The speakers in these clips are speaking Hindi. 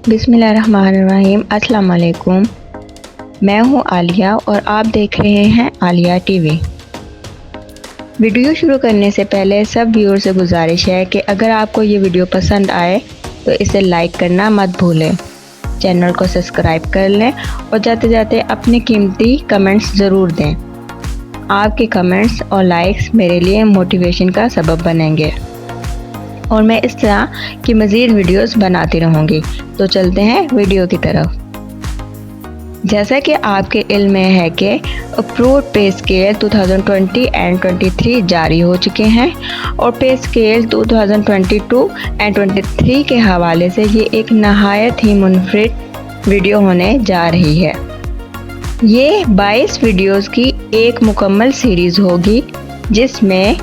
बिस्मिल्लाहिर्रहमानिर्रहीम। अस्सलाम वालेकुम। मैं हूं आलिया और आप देख रहे हैं आलिया टीवी। वीडियो शुरू करने से पहले सब व्यूअर से गुजारिश है कि अगर आपको ये वीडियो पसंद आए तो इसे लाइक करना मत भूलें, चैनल को सब्सक्राइब कर लें और जाते जाते अपने कीमती कमेंट्स ज़रूर दें। आपके कमेंट्स और लाइक्स मेरे लिए मोटिवेशन का सबब बनेंगे और मैं इस तरह की मज़ीद वीडियोस बनाती रहूँगी। तो चलते हैं वीडियो की तरफ। जैसा कि आपके इल्म में है कि अप्रूव्ड पे स्केल 2020 एंड 23 जारी हो चुके हैं और पे स्केल 2022 एंड 23 के हवाले से ये एक नहायत ही मुनफरिद वीडियो होने जा रही है। ये 22 वीडियोस की एक मुकम्मल सीरीज़ होगी जिसमें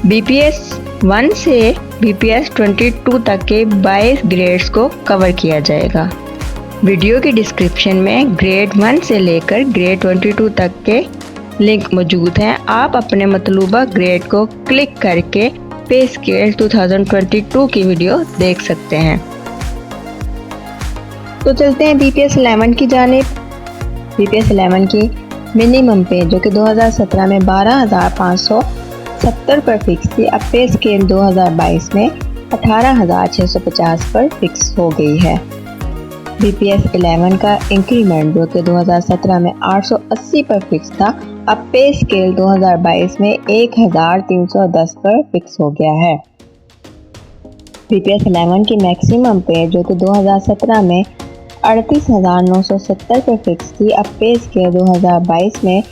BPS 1 से BPS 22 तक के 22 ग्रेड्स को कवर किया जाएगा। वीडियो की डिस्क्रिप्शन में ग्रेड 1 से लेकर ग्रेड 22 तक के लिंक मौजूद हैं। आप अपने मतलूबा ग्रेड को क्लिक करके पे स्केल 2022 की वीडियो देख सकते हैं। तो चलते हैं BPS 11 की जानिब। BPS 11 की मिनिमम पे जो कि 2017 में 12,570 पर फिक्स थी, अब पे स्केल 2022 में 18,650 पर फिक्स हो गई है। BPS 11 का इंक्रीमेंट जो कि 2017 में 880 पर फिक्स था, अब पे स्केल 2022 में 1,310 पर फिक्स हो गया है। BPS 11 की मैक्सिमम पे जो कि 2017 में 38,970 पर फिक्स थी, अब पे स्केल 2022 में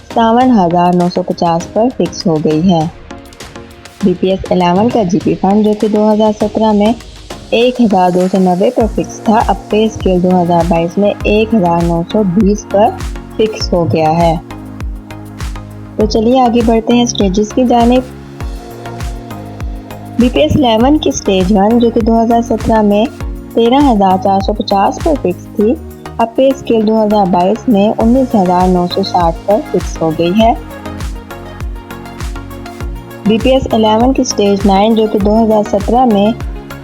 57,950 पर फिक्स हो गई है। BPS 11 का GP फंड जो कि 2017 में 1,290 पर फिक्स था, अब पे स्केल 2022 में 1,920 पर फिक्स हो गया है। तो चलिए आगे बढ़ते हैं स्टेजेस की जानिब। BPS 11 की स्टेज 1 जो कि 2017 में 13,450 पर फिक्स थी, अब पे स्केल 2022 में 19,960 पर फिक्स हो गई है। BPS 11 की स्टेज 9 जो कि 2017 में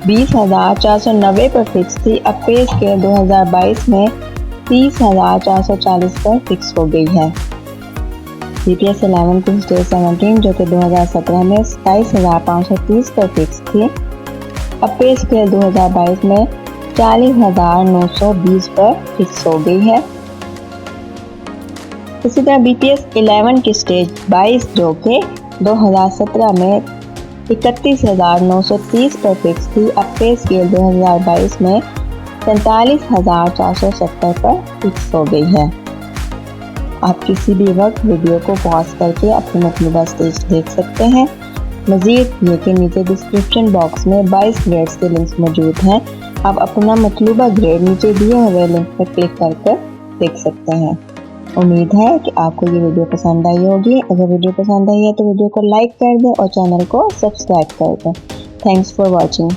20,490 पर फिक्स थी, अब पे स्केल 2022 में 30,440 पर फिक्स हो गई है। BPS 11 की स्टेज 17 जो कि 2017 में 27,530 पर फिक्स थी, अब पे स्केल 2022 में 40,920 पर फिक्स हो गई है। इसी तरह BPS 11 की स्टेज 22 जो कि 2017 में 31,930 पर फिक्स थी, अब पे स्केल 2022 में 43,470 पर फिक्स हो गई है। आप किसी भी वक्त वीडियो को पॉज करके अपनी मतलूबा स्टेज देख सकते हैं। मज़ीद ये के नीचे डिस्क्रिप्शन बॉक्स में 22 ग्रेड्स के लिंक्स मौजूद हैं। आप अपना मतलूबा ग्रेड नीचे दिए हुए लिंक पर क्लिक करके देख सकते हैं। उम्मीद है कि आपको ये वीडियो पसंद आई होगी। अगर वीडियो पसंद आई है तो वीडियो को लाइक कर दें और चैनल को सब्सक्राइब कर दें। Thanks for watching.